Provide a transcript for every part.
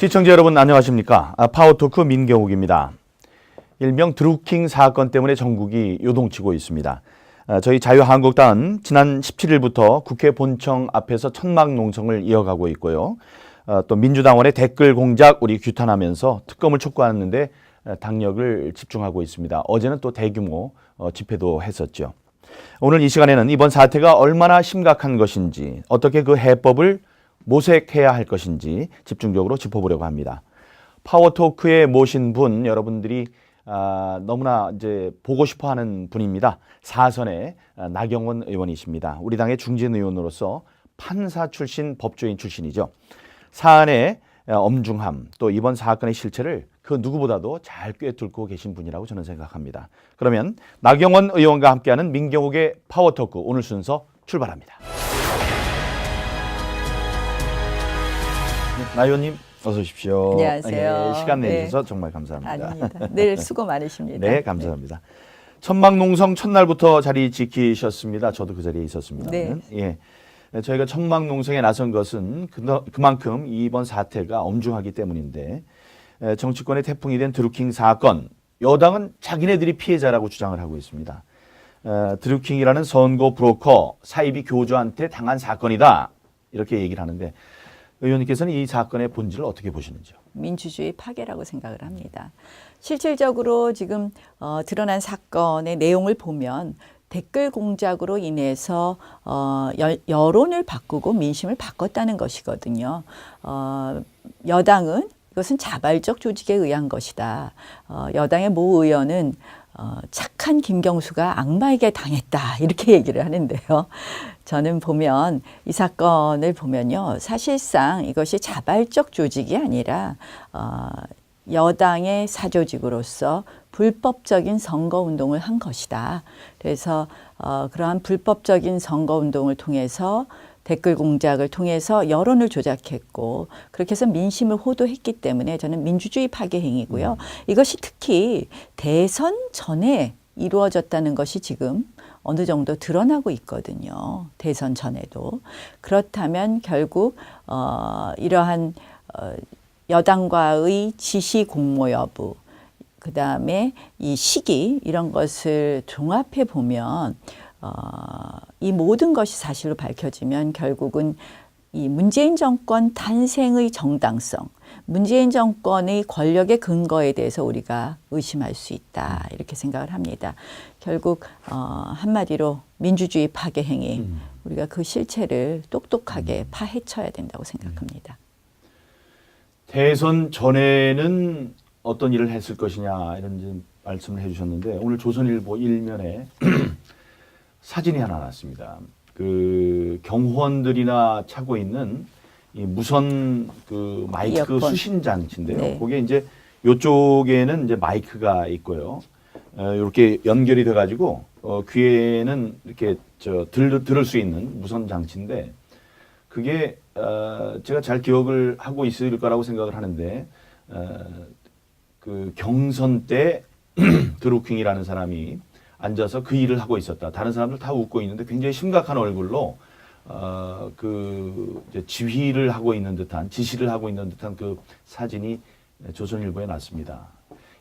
시청자 여러분 안녕하십니까? 파워토크 민경욱입니다. 일명 드루킹 사건 때문에 전국이 요동치고 있습니다. 저희 자유한국당은 지난 17일부터 국회 본청 앞에서 천막 농성을 이어가고 있고요. 또 민주당원의 댓글 공작 우리 규탄하면서 특검을 촉구하는데 당력을 집중하고 있습니다. 어제는 또 대규모 집회도 했었죠. 오늘 이 시간에는 이번 사태가 얼마나 심각한 것인지, 어떻게 그 해법을 모색해야 할 것인지 집중적으로 짚어보려고 합니다. 파워토크에 모신 분 여러분들이 너무나 이제 보고 싶어하는 분입니다. 사선의 나경원 의원이십니다. 우리 당의 중진 의원으로서 판사 출신, 법조인 출신이죠. 사안의 엄중함, 또 이번 사건의 실체를 그 누구보다도 잘 꿰뚫고 계신 분이라고 저는 생각합니다. 그러면 나경원 의원과 함께하는 민경욱의 파워토크 오늘 순서 출발합니다. 나 의원님 어서 오십시오. 안녕하세요. 시간 내주셔서 정말 감사합니다. 아닙니다. 늘 수고 많으십니다. 네, 감사합니다. 천막 농성 첫날부터 자리 지키셨습니다. 저도 그 자리에 있었습니다. 네. 예. 저희가 천막 농성에 나선 것은 그만큼 이번 사태가 엄중하기 때문인데, 정치권의 태풍이 된 드루킹 사건, 여당은 자기네들이 피해자라고 주장을 하고 있습니다. 드루킹이라는 선거 브로커 사이비 교주한테 당한 사건이다, 이렇게 얘기를 하는데, 의원님께서는 이 사건의 본질을 어떻게 보시는지요? 민주주의 파괴라고 생각을 합니다. 실질적으로 지금 드러난 사건의 내용을 보면 댓글 공작으로 인해서 여론을 바꾸고 민심을 바꿨다는 것이거든요. 여당은 이것은 자발적 조직에 의한 것이다. 여당의 모 의원은 착한 김경수가 악마에게 당했다, 이렇게 얘기를 하는데요. 저는 보면 이 사건을 보면요, 사실상 이것이 자발적 조직이 아니라 여당의 사조직으로서 불법적인 선거운동을 한 것이다. 그래서 그러한 불법적인 선거운동을 통해서 댓글 공작을 통해서 여론을 조작했고, 그렇게 해서 민심을 호도했기 때문에 저는 민주주의 파괴 행위고요. 이것이 특히 대선 전에 이루어졌다는 것이 지금 어느 정도 드러나고 있거든요. 대선 전에도. 그렇다면 결국 이러한 여당과의 지시 공모 여부, 그다음에 이 시기, 이런 것을 종합해 보면 이 모든 것이 사실로 밝혀지면 결국은 이 문재인 정권 탄생의 정당성, 문재인 정권의 권력의 근거에 대해서 우리가 의심할 수 있다, 이렇게 생각을 합니다. 결국 한마디로 민주주의 파괴 행위, 우리가 그 실체를 똑똑하게 파헤쳐야 된다고 생각합니다. 대선 전에는 어떤 일을 했을 것이냐, 이런 말씀을 해주셨는데, 오늘 조선일보 일면에 사진이 하나 났습니다. 그 경호원들이나 차고 있는 이 무선 그 마이크 이어폰. 수신 장치인데요. 네. 거기에 이제 이쪽에는 이제 마이크가 있고요. 이렇게 연결이 돼가지고 귀에는 이렇게 들을 수 있는 무선 장치인데, 그게 제가 잘 기억을 하고 있을 거라고 생각을 하는데, 그 경선 때 드루킹이라는 사람이 앉아서 그 일을 하고 있었다. 다른 사람들 다 웃고 있는데 굉장히 심각한 얼굴로 그 이제 지휘를 하고 있는 듯한, 지시를 하고 있는 듯한 그 사진이 조선일보에 났습니다.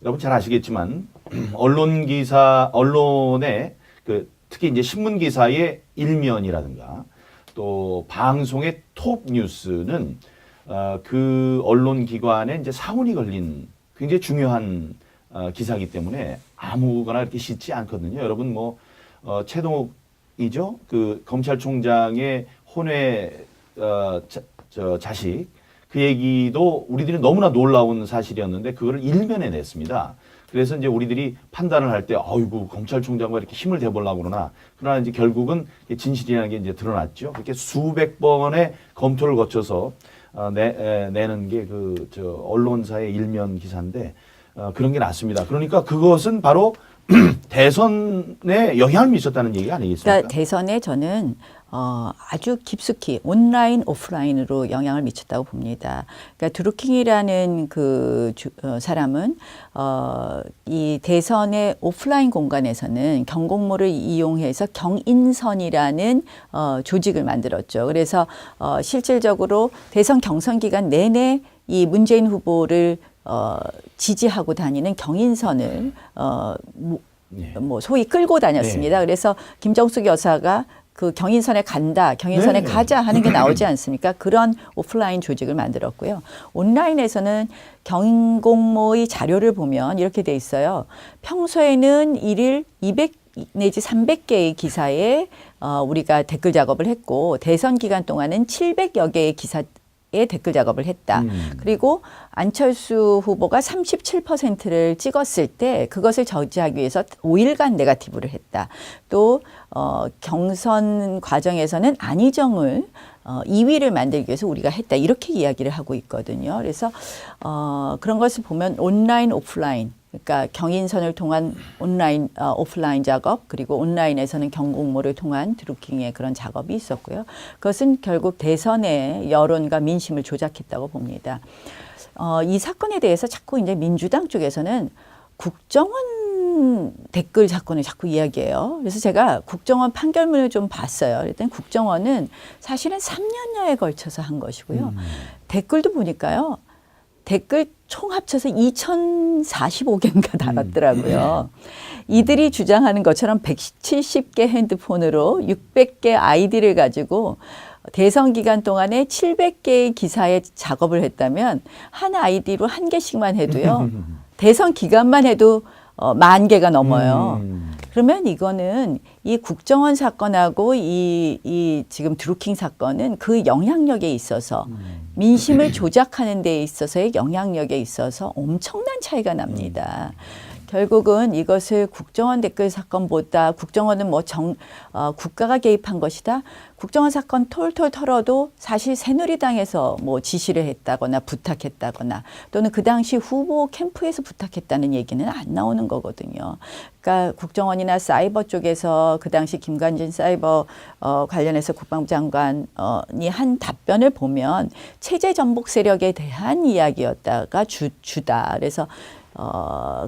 여러분 잘 아시겠지만 언론에 그 특히 이제 신문 기사의 일면이라든가 또 방송의 톱 뉴스는 그 언론 기관에 이제 사훈이 걸린 굉장히 중요한 기사이기 때문에 아무거나 이렇게 싣지 않거든요. 여러분 뭐 최동욱이죠. 그 검찰총장의 혼외 자식, 그 얘기도 우리들이 너무나 놀라운 사실이었는데 그거를 일면에 냈습니다. 그래서 이제 우리들이 판단을 할 때, 어이구, 검찰총장과 이렇게 힘을 대보려고 그러나, 그러나 이제 결국은 진실이라는 게 이제 드러났죠. 그렇게 수백 번의 검토를 거쳐서 내는 게 언론사의 일면 기사인데, 그런 게 났습니다. 그러니까 그것은 바로 대선에 영향을 미쳤다는 얘기 아니겠습니까? 그러니까 대선에 저는 아주 깊숙이 온라인, 오프라인으로 영향을 미쳤다고 봅니다. 그러니까 드루킹이라는 그 사람은 이 대선의 오프라인 공간에서는 경공모를 이용해서 경인선이라는 조직을 만들었죠. 그래서 실질적으로 대선 경선 기간 내내 이 문재인 후보를 지지하고 다니는 경인선을 뭐 소위 끌고 다녔습니다. 네. 그래서 김정숙 여사가 그 경인선에 간다, 경인선에 네. 가자 하는 게 나오지 않습니까? 그런 오프라인 조직을 만들었고요. 온라인에서는 경공모의 자료를 보면 이렇게 돼 있어요. 평소에는 일일 200 내지 300개의 기사에 우리가 댓글 작업을 했고 대선 기간 동안은 700여 개의 기사에 댓글 작업을 했다. 그리고 안철수 후보가 37%를 찍었을 때 그것을 저지하기 위해서 5일간 네거티브를 했다. 또 경선 과정에서는 안희정을 2위를 만들기 위해서 우리가 했다. 이렇게 이야기를 하고 있거든요. 그래서 그런 것을 보면 온라인, 오프라인, 그러니까 경인선을 통한 온라인, 오프라인 작업, 그리고 온라인에서는 경공모를 통한 드루킹의 그런 작업이 있었고요. 그것은 결국 대선의 여론과 민심을 조작했다고 봅니다. 이 사건에 대해서 자꾸 이제 민주당 쪽에서는 국정원 댓글 사건을 자꾸 이야기해요. 그래서 제가 국정원 판결문을 좀 봤어요. 그랬더니 국정원은 사실은 3년여에 걸쳐서 한 것이고요. 댓글도 보니까요. 댓글 총 합쳐서 2,045개인가 달았더라고요. 이들이 주장하는 것처럼 170개 핸드폰으로 600개 아이디를 가지고 대선 기간 동안에 700개의 기사에 작업을 했다면 한 아이디로 한 개씩만 해도요. 대선 기간만 해도 10,000개가 넘어요. 그러면 이거는 이 국정원 사건하고 이 지금 드루킹 사건은 그 영향력에 있어서 민심을 조작하는 데 있어서의 영향력에 있어서 엄청난 차이가 납니다. 결국은 이것을 국정원 댓글 사건보다 국정원은 뭐 국가가 개입한 것이다. 국정원 사건 톨톨 털어도 사실 새누리당에서 뭐 지시를 했다거나 부탁했다거나 또는 그 당시 후보 캠프에서 부탁했다는 얘기는 안 나오는 거거든요. 그러니까 국정원이나 사이버 쪽에서 그 당시 김관진 사이버 관련해서 국방부 장관이 한 답변을 보면 체제 전복 세력에 대한 이야기였다가 주다. 그래서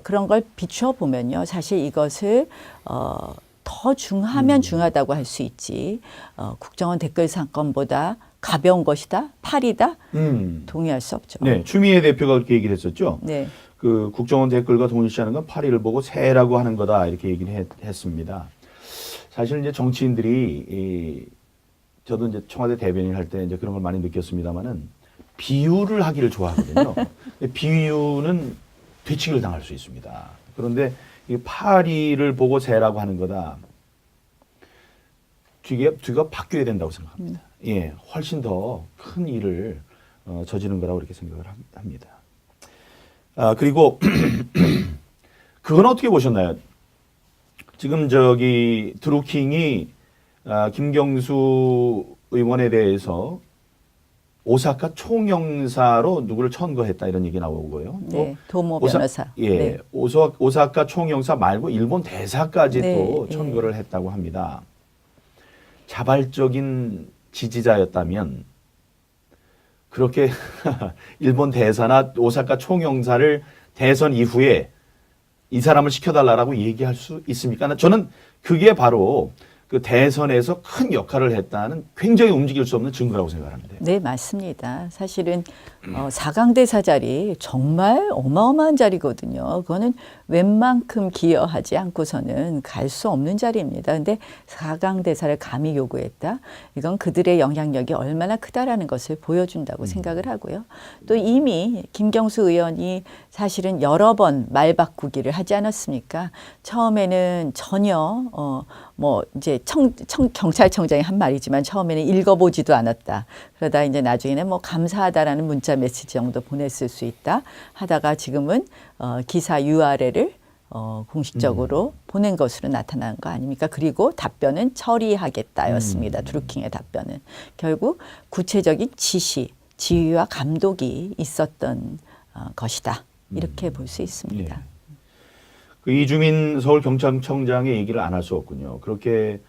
그런 걸 비추어 보면요. 사실 이것을 더 중하면 중하다고 할 수 있지. 국정원 댓글 사건보다 가벼운 것이다, 팔이다, 동의할 수 없죠. 네, 추미애 대표가 그렇게 얘기를 했었죠. 네. 그 국정원 댓글과 동일시하는 건 파리를 보고 새라고 하는 거다 이렇게 얘기를 했습니다. 사실 이제 정치인들이 저도 이제 청와대 대변인 할 때 이제 그런 걸 많이 느꼈습니다만은 비유를 하기를 좋아하거든요. 비유는 되치기를 당할 수 있습니다. 그런데 이 파리를 보고 새라고 하는 거다. 뒤가 바뀌어야 된다고 생각합니다. 예, 훨씬 더 큰 일을 저지른 거라고 이렇게 생각을 합니다. 그리고 그건 어떻게 보셨나요? 지금 저기 드루킹이 김경수 의원에 대해서 오사카 총영사로 누구를 천거했다 이런 얘기 나오고요. 네, 도모 변호사. 예, 네. 오사카 총영사 말고 일본 대사까지 네, 또 천거를 했다고 합니다. 자발적인 지지자였다면 그렇게 일본 대사나 오사카 총영사를 대선 이후에 이 사람을 시켜달라고 얘기할 수 있습니까? 저는 그게 바로 그 대선에서 큰 역할을 했다는 굉장히 움직일 수 없는 증거라고 생각하는데. 네, 맞습니다. 사실은 4강 대사 자리 정말 어마어마한 자리거든요. 그거는 웬만큼 기여하지 않고서는 갈 수 없는 자리입니다. 근데 4강 대사를 감히 요구했다? 이건 그들의 영향력이 얼마나 크다라는 것을 보여준다고 생각을 하고요. 또 이미 김경수 의원이 사실은 여러 번 말 바꾸기를 하지 않았습니까? 처음에는 전혀 뭐 이제 경찰청장이 한 말이지만 처음에는 읽어보지도 않았다. 그러다 이제 나중에는 뭐 감사하다라는 문자 메시지 정도 보냈을 수 있다 하다가 지금은 기사 URL을 공식적으로 보낸 것으로 나타난 거 아닙니까? 그리고 답변은 처리하겠다였습니다. 드루킹의 답변은. 결국 구체적인 지시, 지휘와 감독이 있었던 것이다. 이렇게 볼 수 있습니다. 예. 그 이주민 서울경찰청장의 얘기를 안 할 수 없군요. 그렇게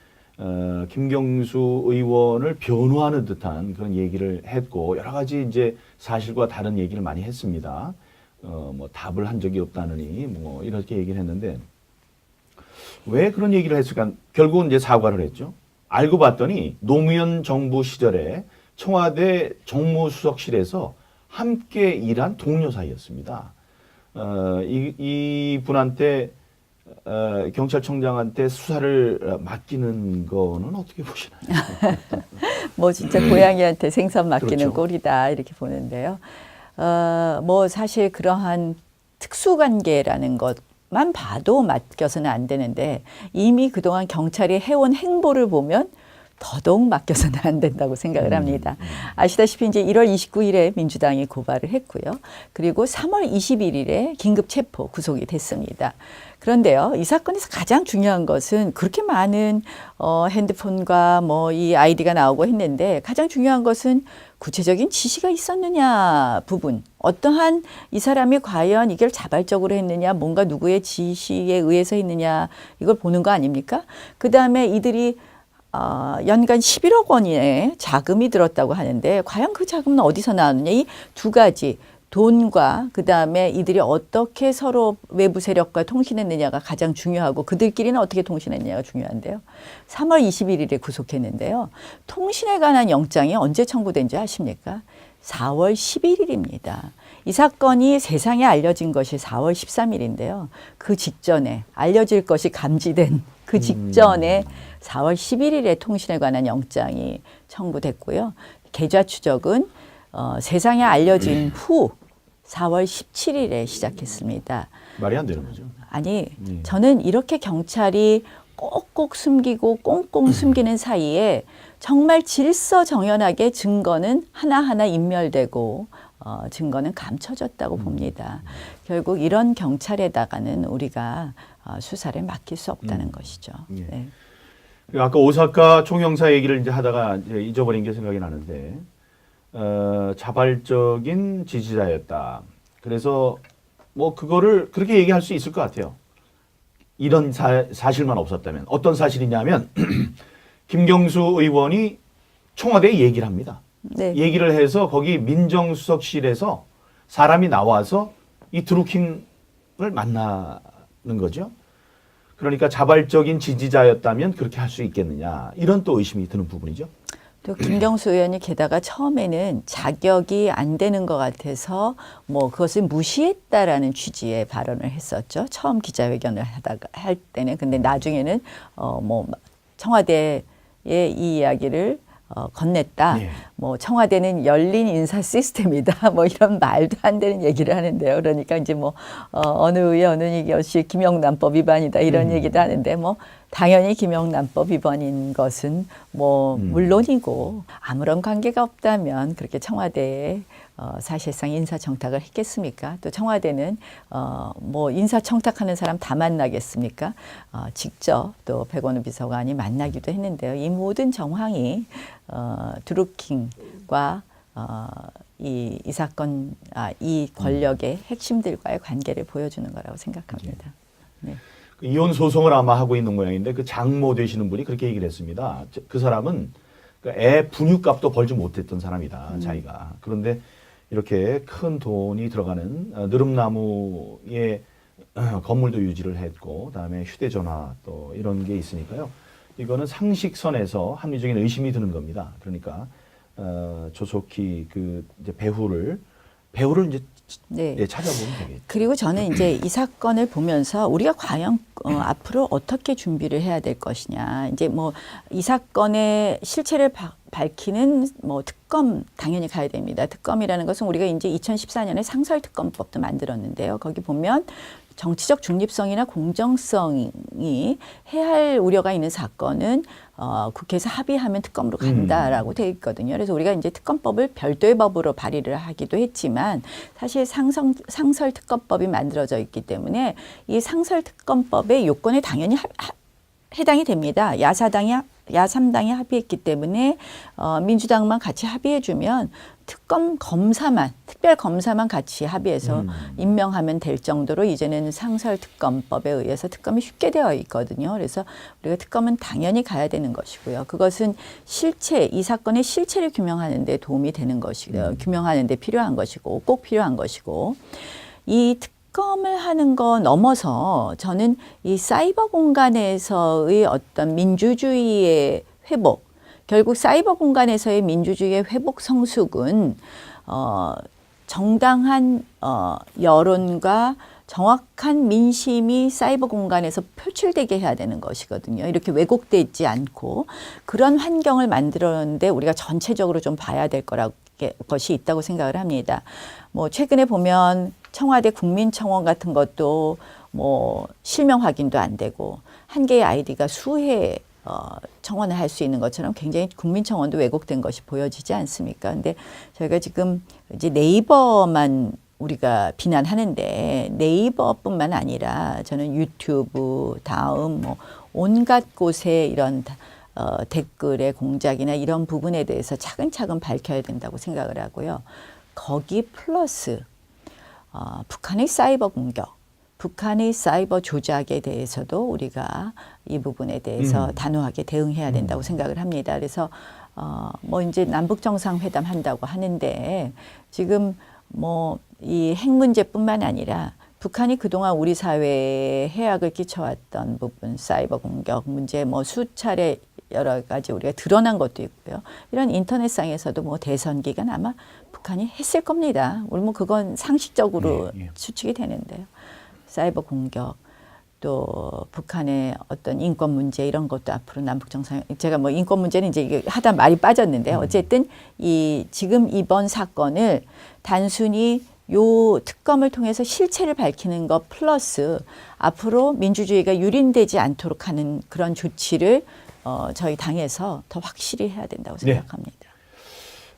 김경수 의원을 변호하는 듯한 그런 얘기를 했고 여러 가지 이제 사실과 다른 얘기를 많이 했습니다. 뭐 답을 한 적이 없다느니 뭐 이렇게 얘기를 했는데 왜 그런 얘기를 했을까? 결국은 이제 사과를 했죠. 알고 봤더니 노무현 정부 시절에 청와대 정무수석실에서 함께 일한 동료 사이였습니다. 이 분한테 경찰청장한테 수사를 맡기는 거는 어떻게 보시나요? 뭐 진짜 고양이한테 생선 맡기는 그렇죠. 꼴이다 이렇게 보는데요. 뭐 사실 그러한 특수관계라는 것만 봐도 맡겨서는 안 되는데 이미 그동안 경찰이 해온 행보를 보면 더더욱 맡겨서는 안 된다고 생각을 합니다. 아시다시피 이제 1월 29일에 민주당이 고발을 했고요. 그리고 3월 21일에 긴급 체포 구속이 됐습니다. 그런데요, 이 사건에서 가장 중요한 것은 그렇게 많은 핸드폰과 뭐 이 아이디가 나오고 했는데 가장 중요한 것은 구체적인 지시가 있었느냐 부분. 어떠한 이 사람이 과연 이걸 자발적으로 했느냐, 뭔가 누구의 지시에 의해서 했느냐 이걸 보는 거 아닙니까? 그 다음에 이들이 연간 11억 원의 자금이 들었다고 하는데 과연 그 자금은 어디서 나왔느냐. 이 두 가지 돈과 그다음에 이들이 어떻게 서로 외부 세력과 통신했느냐가 가장 중요하고 그들끼리는 어떻게 통신했느냐가 중요한데요. 3월 21일에 구속했는데요. 통신에 관한 영장이 언제 청구된 줄 아십니까? 4월 11일입니다. 이 사건이 세상에 알려진 것이 4월 13일인데요. 그 직전에 알려질 것이 감지된 그 직전에 4월 11일에 통신에 관한 영장이 청구됐고요. 계좌 추적은 세상에 알려진 후 4월 17일에 시작했습니다. 말이 안 되는 거죠. 아니, 저는 이렇게 경찰이 꼭꼭 숨기고 꽁꽁 숨기는 사이에 정말 질서정연하게 증거는 하나하나 인멸되고 증거는 감춰졌다고 봅니다. 결국 이런 경찰에다가는 우리가 수사를 맡길 수 없다는 것이죠. 예. 네. 아까 오사카 총영사 얘기를 이제 하다가 이제 잊어버린 게 생각이 나는데 자발적인 지지자였다. 그래서 뭐 그거를 그렇게 얘기할 수 있을 것 같아요. 이런 사실만 없었다면 어떤 사실이냐면 김경수 의원이 청와대에 얘기를 합니다. 네. 얘기를 해서 거기 민정수석실에서 사람이 나와서 이 드루킹을 만나는 거죠. 그러니까 자발적인 지지자였다면 그렇게 할 수 있겠느냐 이런 또 의심이 드는 부분이죠. 또 김경수 의원이 게다가 처음에는 자격이 안 되는 것 같아서 뭐 그것을 무시했다라는 취지의 발언을 했었죠. 처음 기자회견을 할 때는. 근데 나중에는 뭐 청와대에 이 이야기를 건넸다. 예. 뭐 청와대는 열린 인사 시스템이다. 뭐 이런 말도 안 되는 얘기를 하는데요. 그러니까 이제 뭐 어느 의원은 이것이 김영란법 위반이다 이런 얘기도 하는데 뭐 당연히 김영란법 위반인 것은 뭐 물론이고 아무런 관계가 없다면 그렇게 청와대에 사실상 인사청탁을 했겠습니까? 또 청와대는 뭐 인사청탁하는 사람 다 만나겠습니까? 직접 또 백원우 비서관이 만나기도 했는데요. 이 모든 정황이 드루킹과 이 사건, 이 권력의 핵심들과의 관계를 보여주는 거라고 생각합니다. 네. 그 이혼 소송을 아마 하고 있는 모양인데 그 장모 되시는 분이 그렇게 얘기를 했습니다. 그 사람은 그 애 분유값도 벌지 못했던 사람이다, 자기가. 그런데 이렇게 큰 돈이 들어가는 느릅나무의 건물도 유지를 했고, 그다음에 휴대전화 또 이런 게 있으니까요. 이거는 상식선에서 합리적인 의심이 드는 겁니다. 그러니까 조속히 그 이제 배우를 이제 네. 예, 찾아보면 되겠죠. 그리고 저는 이제 이 사건을 보면서 우리가 과연 앞으로 어떻게 준비를 해야 될 것이냐. 이제 뭐 이 사건의 실체를 밝히는 뭐 특검 당연히 가야 됩니다. 특검이라는 것은 우리가 이제 2014년에 상설특검법도 만들었는데요. 거기 보면 정치적 중립성이나 공정성이 해할 우려가 있는 사건은 국회에서 합의하면 특검으로 간다라고 되어 있거든요. 그래서 우리가 이제 특검법을 별도의 법으로 발의를 하기도 했지만 사실 상설특검법이 만들어져 있기 때문에 이 상설특검법의 요건에 당연히 해당이 됩니다. 야삼당이 합의했기 때문에 민주당만 같이 합의해주면 특검 검사만, 특별 검사만 같이 합의해서 임명하면 될 정도로 이제는 상설특검법에 의해서 특검이 쉽게 되어 있거든요. 그래서 우리가 특검은 당연히 가야 되는 것이고요. 그것은 이 사건의 실체를 규명하는 데 도움이 되는 것이고요. 규명하는 데 필요한 것이고 꼭 필요한 것이고 이 특검을 하는 거 넘어서 저는 이 사이버 공간에서의 어떤 민주주의의 회복, 결국 사이버 공간에서의 민주주의의 회복 성숙은 정당한 여론과 정확한 민심이 사이버 공간에서 표출되게 해야 되는 것이거든요. 이렇게 왜곡돼 있지 않고 그런 환경을 만들었는데 우리가 전체적으로 좀 봐야 될 것이 있다고 생각을 합니다. 뭐 최근에 보면 청와대 국민청원 같은 것도 뭐 실명 확인도 안 되고 한 개의 아이디가 수회 청원을 할 수 있는 것처럼 굉장히 국민청원도 왜곡된 것이 보여지지 않습니까? 근데 저희가 지금 이제 네이버만 우리가 비난하는데 네이버뿐만 아니라 저는 유튜브, 다음 뭐 온갖 곳에 이런 댓글의 공작이나 이런 부분에 대해서 차근차근 밝혀야 된다고 생각을 하고요. 거기 플러스 북한의 사이버 공격, 북한의 사이버 조작에 대해서도 우리가 이 부분에 대해서 단호하게 대응해야 된다고 생각을 합니다. 그래서 뭐 이제 남북 정상회담 한다고 하는데 지금 뭐 이 핵 문제뿐만 아니라 북한이 그동안 우리 사회에 해악을 끼쳐왔던 부분, 사이버 공격 문제 뭐 수차례 여러 가지 우리가 드러난 것도 있고요. 이런 인터넷상에서도 뭐 대선 기간 아마 북한이 했을 겁니다. 우리 뭐 그건 상식적으로 추측이 되는데요. 사이버 공격, 또 북한의 어떤 인권 문제 이런 것도 앞으로 남북 정상 제가 뭐 인권 문제는 이제 이게 하다 말이 빠졌는데 어쨌든 이 지금 이번 사건을 단순히 요 특검을 통해서 실체를 밝히는 것 플러스 앞으로 민주주의가 유린되지 않도록 하는 그런 조치를 저희 당에서 더 확실히 해야 된다고 생각합니다. 네.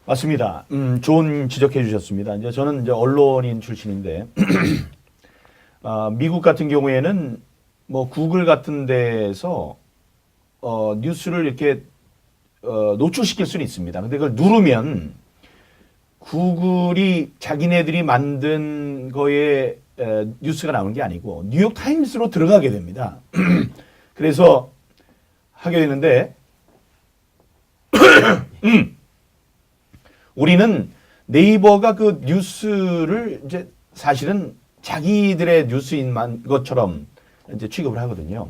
맞습니다. 좋은 지적해 주셨습니다. 이제 저는 이제 언론인 출신인데 미국 같은 경우에는 뭐 구글 같은 데에서 뉴스를 이렇게 노출시킬 수는 있습니다. 근데 그걸 누르면 구글이 자기네들이 만든 거에 뉴스가 나오는 게 아니고 뉴욕 타임스로 들어가게 됩니다. 그래서 하게 되는데 우리는 네이버가 그 뉴스를 이제 사실은 자기들의 뉴스인 것처럼 이제 취급을 하거든요.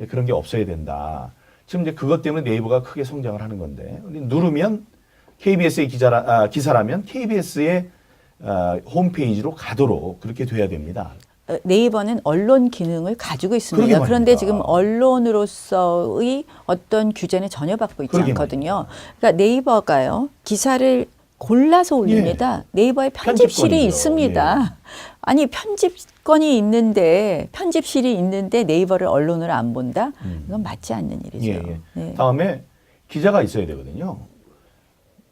그런 게 없어야 된다. 지금 이제 그것 때문에 네이버가 크게 성장을 하는 건데 누르면 KBS의 기사라면 KBS의 홈페이지로 가도록 그렇게 돼야 됩니다. 네이버는 언론 기능을 가지고 있습니다. 그런데 지금 언론으로서의 어떤 규제는 전혀 받고 있지 않거든요. 그러니까 네이버가요 기사를 골라서 올립니다. 예. 네이버에 편집실이 있습니다. 예. 아니 편집권이 있는데 편집실이 있는데 네이버를 언론으로 안 본다? 이건 맞지 않는 일이죠. 예, 예. 네. 다음에 기자가 있어야 되거든요.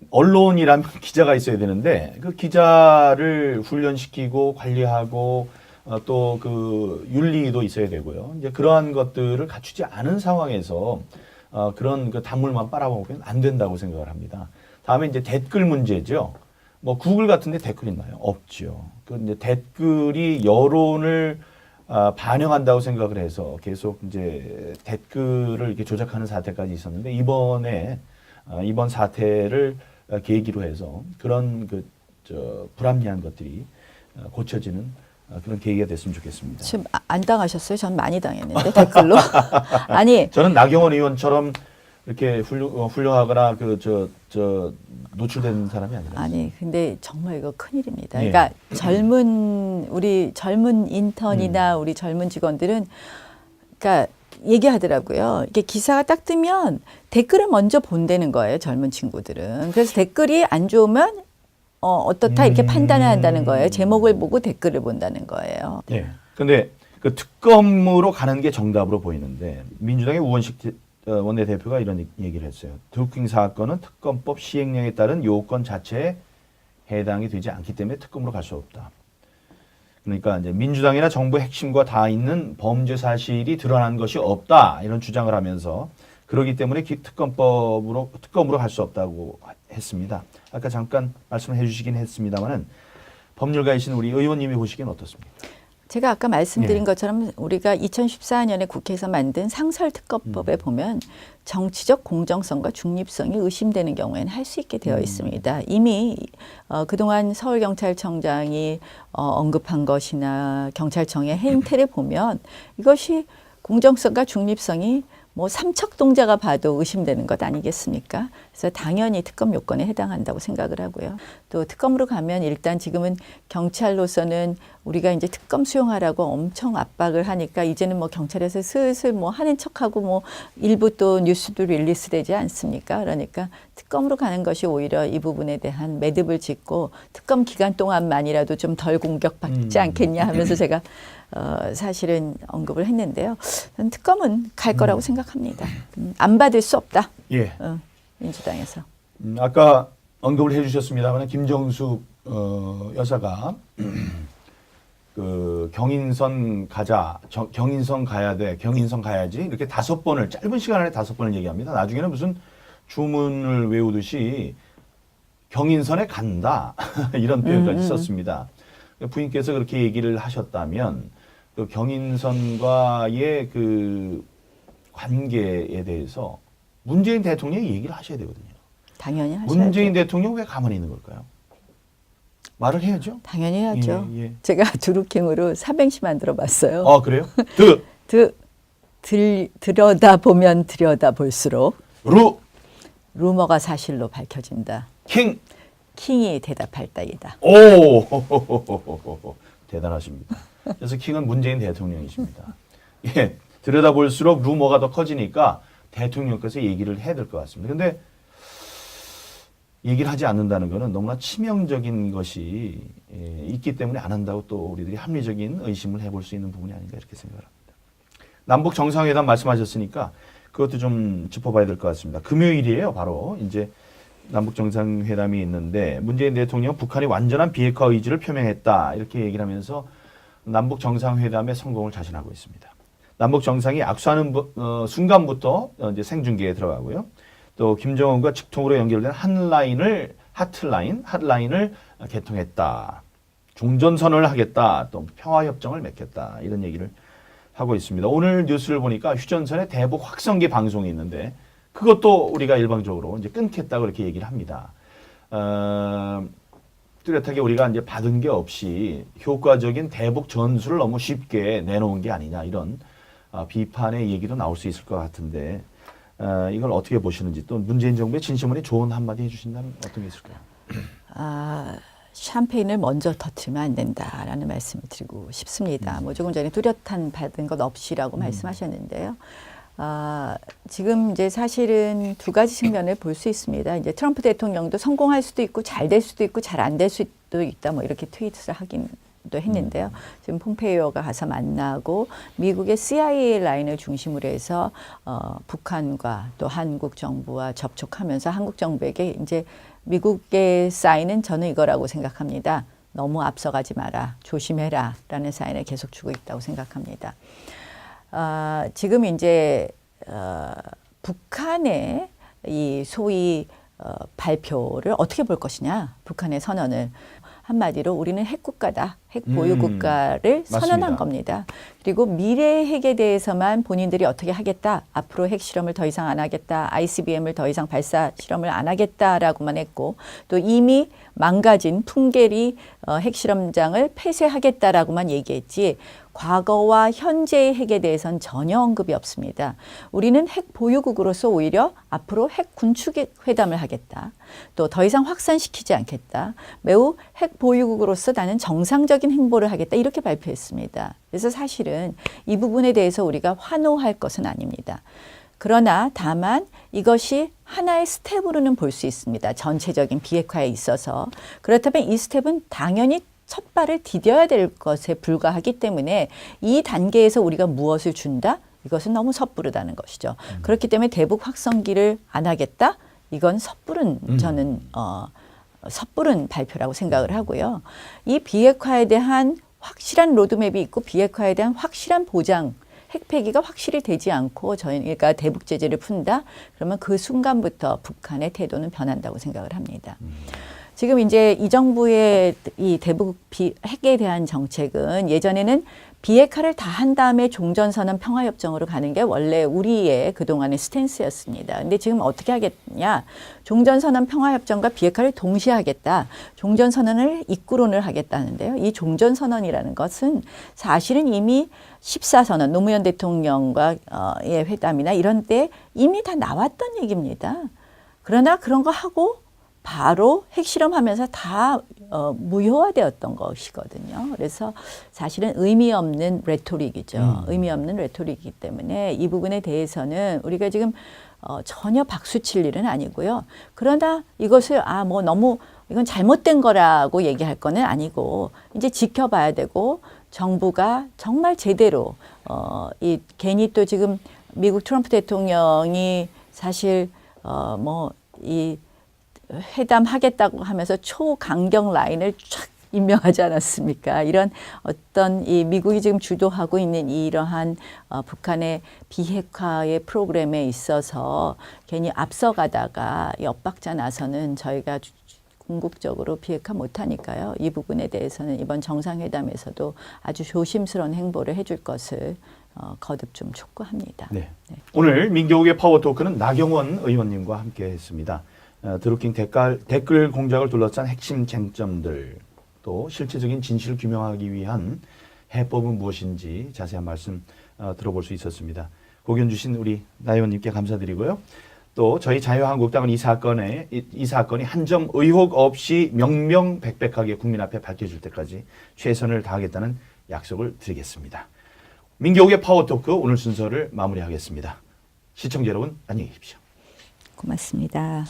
언론이라면 기자가 있어야 되는데 그 기자를 훈련시키고 관리하고 또 그 윤리도 있어야 되고요. 이제 그러한 것들을 갖추지 않은 상황에서 그런 그 단물만 빨아먹으면 안 된다고 생각을 합니다. 다음에 이제 댓글 문제죠. 뭐 구글 같은데 댓글 있나요? 없죠. 그 이제 댓글이 여론을 반영한다고 생각을 해서 계속 이제 댓글을 이렇게 조작하는 사태까지 있었는데 이번 사태를 계기로 해서 그런 불합리한 것들이 고쳐지는 그런 계기가 됐으면 좋겠습니다. 지금 안 당하셨어요? 전 많이 당했는데 댓글로. 아니 저는 나경원 의원처럼 이렇게 훌륭하거나 노출된 사람이 아니라. 아니 근데 정말 이거 큰일입니다. 그러니까 우리 젊은 인턴이나 우리 젊은 직원들은 그러니까 얘기하더라고요. 이게 기사가 딱 뜨면 댓글을 먼저 본다는 거예요. 젊은 친구들은. 그래서 댓글이 안 좋으면 어떻다 이렇게 판단을 한다는 거예요. 제목을 보고 댓글을 본다는 거예요. 네. 근데 그 특검으로 가는 게 정답으로 보이는데 민주당의 우원식 원내대표가 이런 얘기를 했어요. 드루킹 사건은 특검법 시행령에 따른 요건 자체에 해당이 되지 않기 때문에 특검으로 갈 수 없다. 그러니까 이제 민주당이나 정부 핵심과 다 있는 범죄 사실이 드러난 것이 없다 이런 주장을 하면서 그러기 때문에 특검으로 갈 수 없다고 했습니다. 아까 잠깐 말씀을 해주시긴 했습니다만은 법률가이신 우리 의원님이 보시기엔 어떻습니까? 제가 아까 말씀드린 것처럼 우리가 2014년에 국회에서 만든 상설특검법에 보면 정치적 공정성과 중립성이 의심되는 경우에는 할 수 있게 되어 있습니다. 이미 그동안 서울경찰청장이 언급한 것이나 경찰청의 행태를 보면 이것이 공정성과 중립성이 뭐 삼척동자가 봐도 의심되는 것 아니겠습니까? 그래서 당연히 특검 요건에 해당한다고 생각을 하고요. 또 특검으로 가면 일단 지금은 경찰로서는 우리가 이제 특검 수용하라고 엄청 압박을 하니까 이제는 뭐 경찰에서 슬슬 뭐 하는 척하고 뭐 일부 또 뉴스도 릴리스되지 않습니까? 그러니까 특검으로 가는 것이 오히려 이 부분에 대한 매듭을 짓고 특검 기간 동안만이라도 좀 덜 공격받지 않겠냐 하면서 제가 사실은 언급을 했는데요. 저는 특검은 갈 거라고 생각합니다. 안 받을 수 없다. 예. 민주당에서. 아까 언급을 해주셨습니다만 김정숙 여사가 그 경인선 가자, 경인선 가야 돼, 경인선 가야지 이렇게 5번을 짧은 시간 안에 5번을 얘기합니다. 나중에는 무슨 주문을 외우듯이 경인선에 간다 이런 표현까지 썼습니다. 부인께서 그렇게 얘기를 하셨다면 그 경인선과의 그 관계에 대해서 문재인 대통령이 얘기를 하셔야 되거든요. 당연히 하셔야죠. 문재인 대통령 왜 가만히 있는 걸까요? 말을 해야죠. 당연히 해야죠. 예, 예. 제가 두루킹으로 삼행시 만들어봤어요. 아 그래요? 들여다보면 들여다볼수록 루, 루머가 사실로 밝혀진다. 킹. 킹이 대답할 따이다. 오, 대단하십니다. 그래서 킹은 문재인 대통령이십니다. 예, 들여다볼수록 루머가 더 커지니까 대통령께서 얘기를 해야 될 것 같습니다. 근데 얘기를 하지 않는다는 것은 너무나 치명적인 것이 있기 때문에 안 한다고 또 우리들이 합리적인 의심을 해볼 수 있는 부분이 아닌가 이렇게 생각을 합니다. 남북 정상회담 말씀하셨으니까 그것도 좀 짚어봐야 될 것 같습니다. 금요일이에요. 바로 이제 남북 정상회담이 있는데 문재인 대통령 북한이 완전한 비핵화 의지를 표명했다 이렇게 얘기를 하면서 남북 정상회담의 성공을 자신하고 있습니다. 남북 정상이 악수하는 순간부터 이제 생중계에 들어가고요. 또 김정은과 직통으로 연결된 핫라인을 개통했다. 종전선언을 하겠다. 또 평화협정을 맺겠다. 이런 얘기를 하고 있습니다. 오늘 뉴스를 보니까 휴전선의 대북 확성기 방송이 있는데 그것도 우리가 일방적으로 이제 끊겠다고 이렇게 얘기를 합니다. 뚜렷하게 우리가 이제 받은 게 없이 효과적인 대북 전술을 너무 쉽게 내놓은 게 아니냐 이런 비판의 얘기도 나올 수 있을 것 같은데 이걸 어떻게 보시는지 또 문재인 정부의 진심원이 좋은 한마디 해주신다면 어떤 게 있을까요? 샴페인을 먼저 터뜨리면 안 된다라는 말씀을 드리고 싶습니다. 뭐 조금 전에 뚜렷한 받은 것 없이라고 말씀하셨는데요. 지금 이제 사실은 두 가지 측면을 볼 수 있습니다. 이제 트럼프 대통령도 성공할 수도 있고 잘 될 수도 있고 잘 안 될 수도 있다 뭐 이렇게 트윗을 하긴도 했는데요. 지금 폼페이오가 가서 만나고 미국의 CIA 라인을 중심으로 해서 북한과 또 한국 정부와 접촉하면서 한국 정부에게 이제 미국의 사인은 저는 이거라고 생각합니다. 너무 앞서가지 마라, 조심해라 라는 사인을 계속 주고 있다고 생각합니다. 지금 이제 북한의 이 소위 발표를 어떻게 볼 것이냐, 북한의 선언을. 한마디로 우리는 핵국가다, 핵보유국가를 선언한 맞습니다. 겁니다. 그리고 미래 핵에 대해서만 본인들이 어떻게 하겠다, 앞으로 핵실험을 더 이상 안 하겠다, ICBM을 더 이상 발사 실험을 안 하겠다라고만 했고 또 이미 망가진 풍계리 핵실험장을 폐쇄하겠다라고만 얘기했지 과거와 현재의 핵에 대해서는 전혀 언급이 없습니다. 우리는 핵 보유국으로서 오히려 앞으로 핵 군축 회담을 하겠다. 또 더 이상 확산시키지 않겠다. 매우 핵 보유국으로서 나는 정상적인 행보를 하겠다. 이렇게 발표했습니다. 그래서 사실은 이 부분에 대해서 우리가 환호할 것은 아닙니다. 그러나 다만 이것이 하나의 스텝으로는 볼 수 있습니다. 전체적인 비핵화에 있어서. 그렇다면 이 스텝은 당연히 첫 발을 디뎌야 될 것에 불과하기 때문에 이 단계에서 우리가 무엇을 준다? 이것은 너무 섣부르다는 것이죠. 그렇기 때문에 대북 확성기를 안 하겠다? 이건 저는 섣부른 발표라고 생각을 하고요. 이 비핵화에 대한 확실한 로드맵이 있고 비핵화에 대한 확실한 보장, 핵 폐기가 확실히 되지 않고 저희가 대북 제재를 푼다? 그러면 그 순간부터 북한의 태도는 변한다고 생각을 합니다. 지금 이제 이 정부의 이 대북 핵에 대한 정책은 예전에는 비핵화를 다 한 다음에 종전선언 평화협정으로 가는 게 원래 우리의 그동안의 스탠스였습니다. 근데 지금 어떻게 하겠냐. 종전선언 평화협정과 비핵화를 동시에 하겠다. 종전선언을 이끌어를 하겠다는데요. 이 종전선언이라는 것은 사실은 이미 14선언 노무현 대통령과의 회담이나 이런 때 이미 다 나왔던 얘기입니다. 그러나 그런 거 하고 바로 핵실험하면서 다 무효화되었던 것이거든요. 그래서 사실은 의미 없는 레토릭이죠. 의미 없는 레토릭이기 때문에 이 부분에 대해서는 우리가 지금 전혀 박수칠 일은 아니고요. 그러나 이것을 뭐 너무 이건 잘못된 거라고 얘기할 거는 아니고 이제 지켜봐야 되고 정부가 정말 제대로 이 괜히 또 지금 미국 트럼프 대통령이 사실 이 회담하겠다고 하면서 초강경 라인을 쫙 임명하지 않았습니까? 이런 어떤 이 미국이 지금 주도하고 있는 이러한 북한의 비핵화의 프로그램에 있어서 괜히 앞서가다가 엇박자 나서는 저희가 궁극적으로 비핵화 못하니까요. 이 부분에 대해서는 이번 정상회담에서도 아주 조심스러운 행보를 해줄 것을 거듭 좀 촉구합니다. 네. 오늘 민교욱의 파워토크는 나경원 의원님과 함께했습니다. 드루킹 댓글 공작을 둘러싼 핵심 쟁점들 또 실질적인 진실을 규명하기 위한 해법은 무엇인지 자세한 말씀 들어볼 수 있었습니다. 고견 주신 우리 나 의원님께 감사드리고요. 또 저희 자유한국당은 이 사건이 한 점 의혹 없이 명명백백하게 국민 앞에 밝혀질 때까지 최선을 다하겠다는 약속을 드리겠습니다. 민교욱의 파워토크 오늘 순서를 마무리하겠습니다. 시청자 여러분 안녕히 계십시오. 고맙습니다.